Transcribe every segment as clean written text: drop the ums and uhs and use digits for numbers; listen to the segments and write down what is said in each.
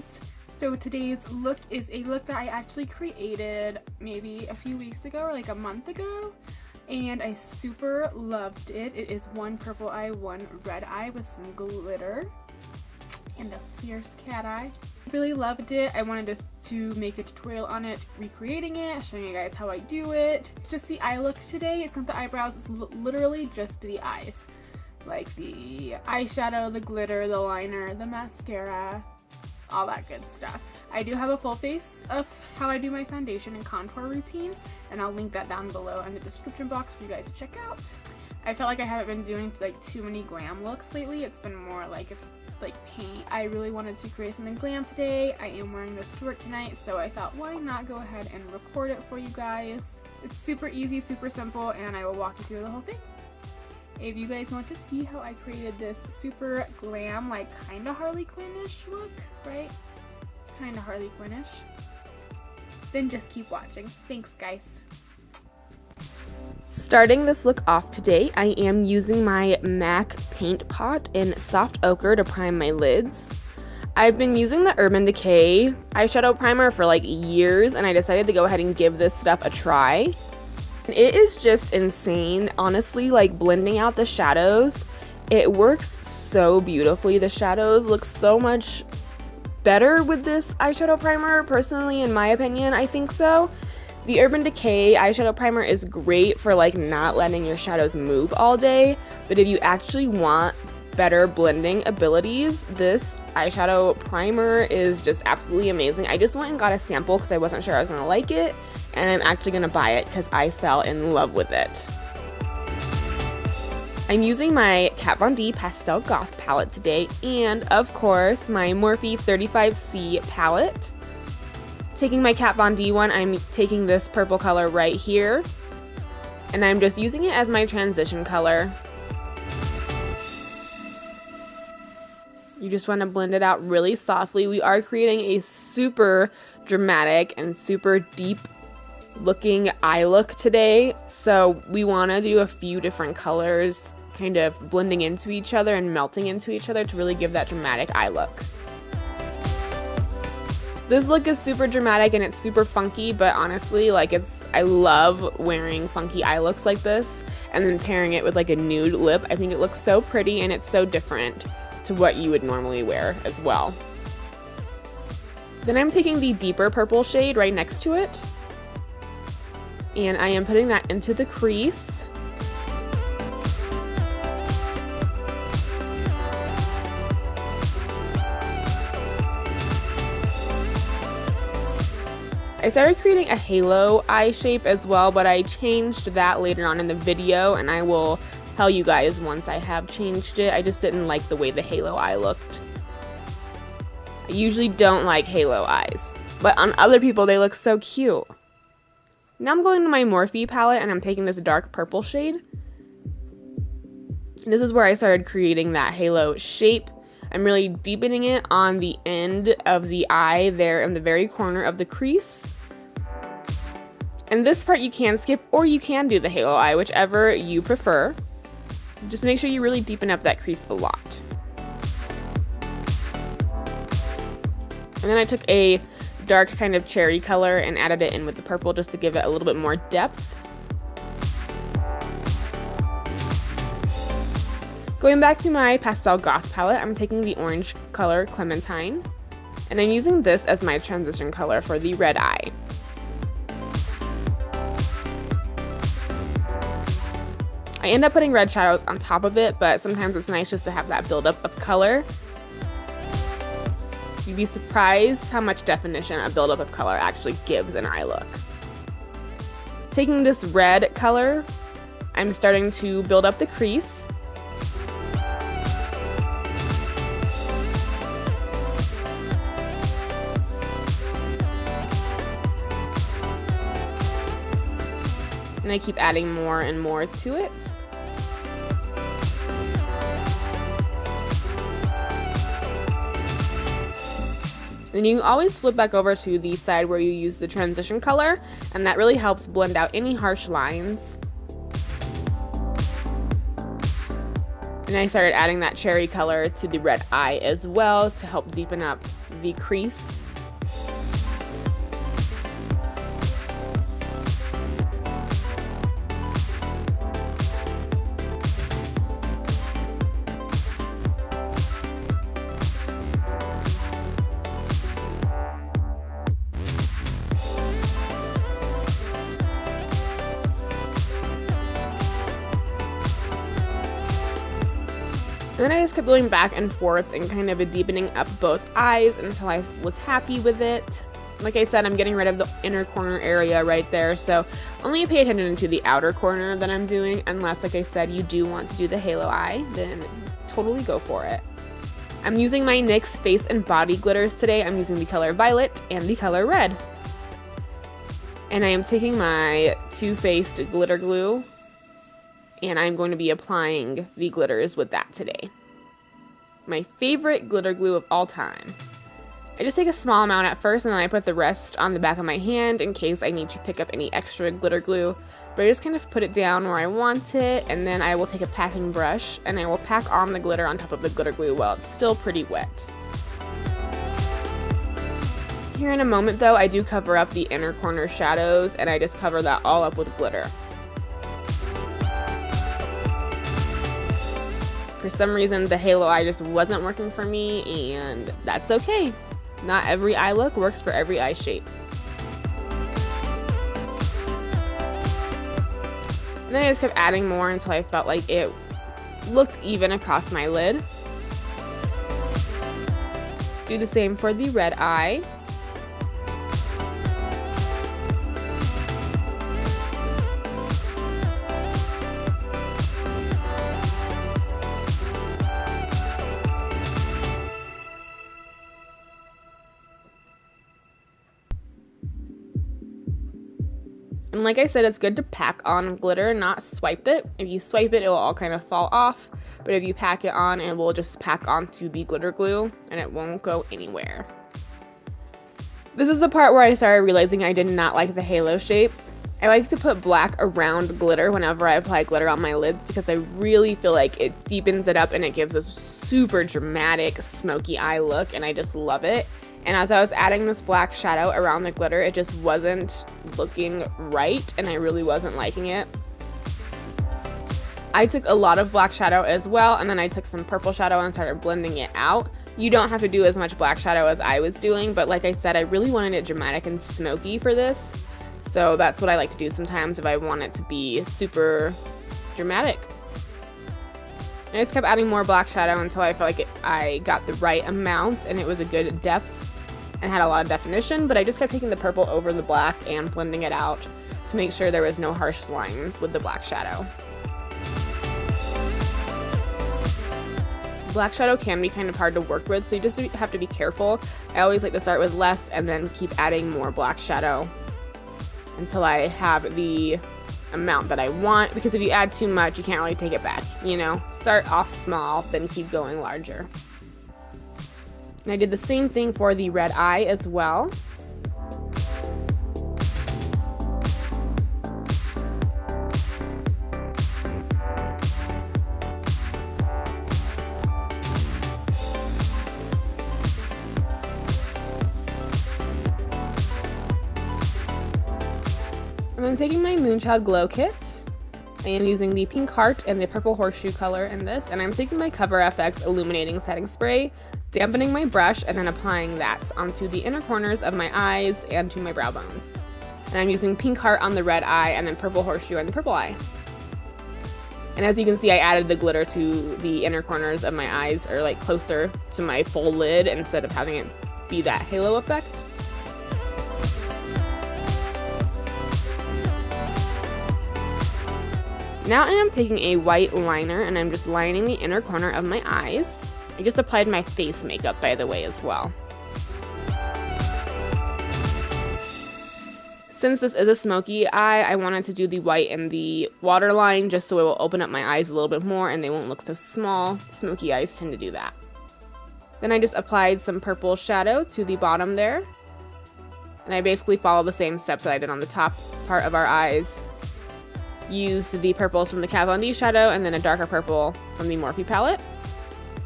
guys. So today's look is a look that I actually created maybe a few weeks ago or like a month ago, and I super loved it. It is one purple eye, one red eye with some glitter and a fierce cat eye. Really loved it. I wanted to make a tutorial on it, recreating it, showing you guys how I do it. Just the eye look today. It's not the eyebrows, it's literally just the eyes. Like the eyeshadow, the glitter, the liner, the mascara, all that good stuff. I do have a full face of how I do my foundation and contour routine, and I'll link that down below in the description box for you guys to check out. I felt like I haven't been doing like too many glam looks lately. It's been more like paint. I really wanted to create something glam today. I am wearing this to work tonight, so I thought why not go ahead and record it for you guys. It's super easy, super simple, and I will walk you through the whole thing. If you guys want to see how I created this super glam, like kinda Harley Quinn-ish look, right? It's kinda Harley Quinn-ish. Then just keep watching. Thanks, guys. Starting this look off today, I am using my MAC paint pot in soft ochre to prime my lids. I've been using the Urban Decay eyeshadow primer for like years, and I decided to go ahead and give this stuff a try. It is just insane, honestly, like blending out the shadows. It works so beautifully. The shadows look so much better with this eyeshadow primer, personally, in my opinion. I think so. The Urban Decay eyeshadow primer is great for like not letting your shadows move all day, but if you actually want better blending abilities, this eyeshadow primer is just absolutely amazing. I just went and got a sample because I wasn't sure I was going to like it, and I'm actually going to buy it because I fell in love with it. I'm using my Kat Von D Pastel Goth palette today, and of course my Morphe 35C palette. Taking my Kat Von D one, I'm taking this purple color right here, and I'm just using it as my transition color. You just want to blend it out really softly. We are creating a super dramatic and super deep looking eye look today, so we want to do a few different colors kind of blending into each other and melting into each other to really give that dramatic eye look. This look is super dramatic and it's super funky, but honestly, like I love wearing funky eye looks like this and then pairing it with like a nude lip. I think it looks so pretty and it's so different to what you would normally wear as well. Then I'm taking the deeper purple shade right next to it, and I am putting that into the crease. I started creating a halo eye shape as well, but I changed that later on in the video, and I will tell you guys once I have changed it. I just didn't like the way the halo eye looked. I usually don't like halo eyes, but on other people they look so cute. Now I'm going to my Morphe palette and I'm taking this dark purple shade. And this is where I started creating that halo shape. I'm really deepening it on the end of the eye there in the very corner of the crease. And this part you can skip, or you can do the halo eye, whichever you prefer. Just make sure you really deepen up that crease a lot. And then I took a dark kind of cherry color and added it in with the purple just to give it a little bit more depth. Going back to my Pastel Goth palette, I'm taking the orange color Clementine, and I'm using this as my transition color for the red eye. I end up putting red shadows on top of it, but sometimes it's nice just to have that buildup of color. You'd be surprised how much definition a buildup of color actually gives an eye look. Taking this red color, I'm starting to build up the crease. And I keep adding more and more to it. Then you always flip back over to the side where you use the transition color, and that really helps blend out any harsh lines. And I started adding that cherry color to the red eye as well to help deepen up the crease. And then I just kept going back and forth and kind of deepening up both eyes until I was happy with it. Like I said, I'm getting rid of the inner corner area right there, so only pay attention to the outer corner that I'm doing, unless, like I said, you do want to do the halo eye, then totally go for it. I'm using my NYX face and body glitters today. I'm using the color Violet and the color Red. And I am taking my Too Faced glitter glue, and I'm going to be applying the glitters with that today. My favorite glitter glue of all time. I just take a small amount at first, and then I put the rest on the back of my hand in case I need to pick up any extra glitter glue. But I just kind of put it down where I want it, and then I will take a packing brush and I will pack on the glitter on top of the glitter glue while it's still pretty wet. Here in a moment though, I do cover up the inner corner shadows, and I just cover that all up with glitter. For some reason, the halo eye just wasn't working for me, and that's okay. Not every eye look works for every eye shape. And then I just kept adding more until I felt like it looked even across my lid. Do the same for the red eye. And like I said, it's good to pack on glitter, not swipe it. If you swipe it, it will all kind of fall off. But if you pack it on, it will just pack onto the glitter glue and it won't go anywhere. This is the part where I started realizing I did not like the halo shape. I like to put black around glitter whenever I apply glitter on my lids because I really feel like it deepens it up and it gives a super dramatic smoky eye look, and I just love it. And as I was adding this black shadow around the glitter, it just wasn't looking right, and I really wasn't liking it. I took a lot of black shadow as well, and then I took some purple shadow and started blending it out. You don't have to do as much black shadow as I was doing, but like I said, I really wanted it dramatic and smoky for this. So that's what I like to do sometimes if I want it to be super dramatic. I just kept adding more black shadow until I felt like I got the right amount and it was a good depth and had a lot of definition, but I just kept taking the purple over the black and blending it out to make sure there was no harsh lines with the black shadow. Black shadow can be kind of hard to work with, so you just have to be careful. I always like to start with less and then keep adding more black shadow until I have the amount that I want, because if you add too much, you can't really take it back, you know? Start off small, then keep going larger. And I did the same thing for the red eye as well. I'm taking my Moonchild Glow Kit. I am using the pink heart and the purple horseshoe color in this, and I'm taking my Cover FX Illuminating Setting Spray, dampening my brush, and then applying that onto the inner corners of my eyes and to my brow bones. And I'm using pink heart on the red eye and then purple horseshoe on the purple eye. And as you can see, I added the glitter to the inner corners of my eyes, or like closer to my full lid instead of having it be that halo effect. Now I am taking a white liner and I'm just lining the inner corner of my eyes. I just applied my face makeup, by the way, as well. Since this is a smoky eye, I wanted to do the white in the waterline just so it will open up my eyes a little bit more and they won't look so small. Smoky eyes tend to do that. Then I just applied some purple shadow to the bottom there. And I basically follow the same steps that I did on the top part of our eyes. Used the purples from the Kat Von D shadow and then a darker purple from the Morphe palette.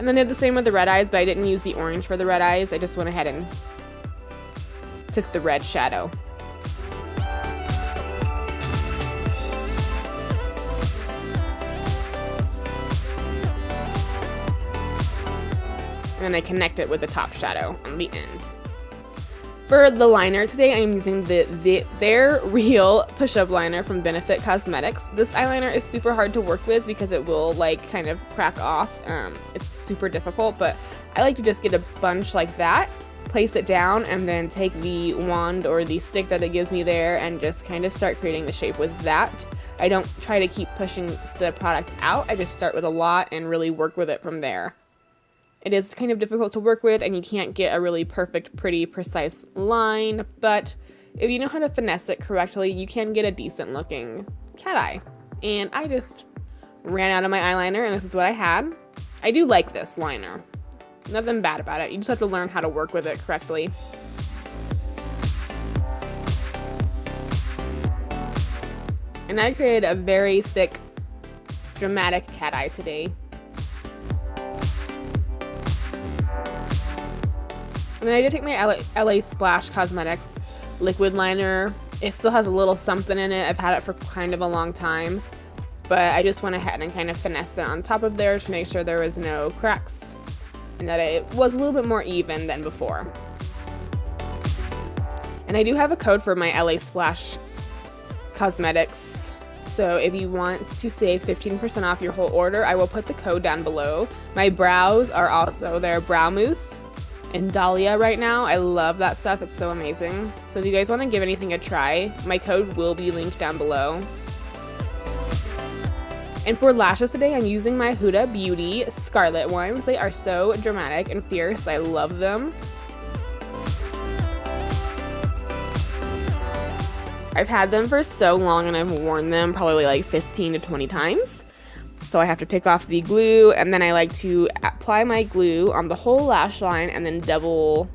And then I did the same with the red eyes, but I didn't use the orange for the red eyes. I just went ahead and took the red shadow. And then I connect it with the top shadow on the end. For the liner today, I am using their Real Push-Up Liner from Benefit Cosmetics. This eyeliner is super hard to work with because it will like kind of crack off. It's super difficult, but I like to just get a bunch like that, place it down, and then take the wand or the stick that it gives me there and just kind of start creating the shape with that. I don't try to keep pushing the product out. I just start with a lot and really work with it from there. It is kind of difficult to work with and you can't get a really perfect, pretty, precise line, but if you know how to finesse it correctly, you can get a decent looking cat eye. And I just ran out of my eyeliner and this is what I had. I do like this liner. Nothing bad about it. You just have to learn how to work with it correctly. And I created a very thick, dramatic cat eye today. And then I did take my LA Splash Cosmetics liquid liner. It still has a little something in it. I've had it for kind of a long time. But I just went ahead and kind of finessed it on top of there to make sure there was no cracks. And that it was a little bit more even than before. And I do have a code for my LA Splash Cosmetics. So if you want to save 15% off your whole order, I will put the code down below. My brows are also their Brow Mousse in Dahlia right now. I love that stuff. It's so amazing. So if you guys want to give anything a try, my code will be linked down below. And for lashes today, I'm using my Huda Beauty Scarlett ones. They are so dramatic and fierce. I love them. I've had them for so long and I've worn them probably like 15 to 20 times. So I have to pick off the glue, and then I like to apply my glue on the whole lash line and then double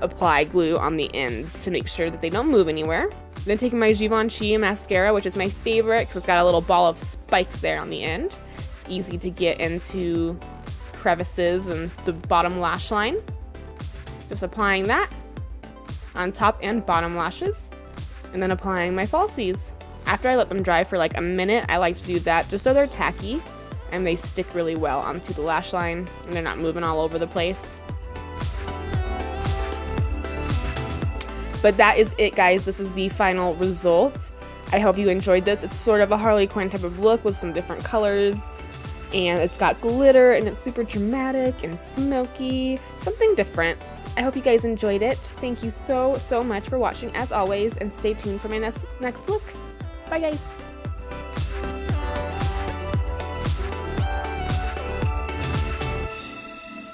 apply glue on the ends to make sure that they don't move anywhere. Then taking my Givenchy Mascara, which is my favorite because it's got a little ball of spikes there on the end. It's easy to get into crevices and the bottom lash line. Just applying that on top and bottom lashes, and then applying my falsies. After I let them dry for like a minute, I like to do that just so they're tacky and they stick really well onto the lash line and they're not moving all over the place. But that is it, guys. This is the final result. I hope you enjoyed this. It's sort of a Harley Quinn type of look with some different colors, and it's got glitter and it's super dramatic and smoky, something different. I hope you guys enjoyed it. Thank you so much for watching as always, and stay tuned for my next look. Bye guys!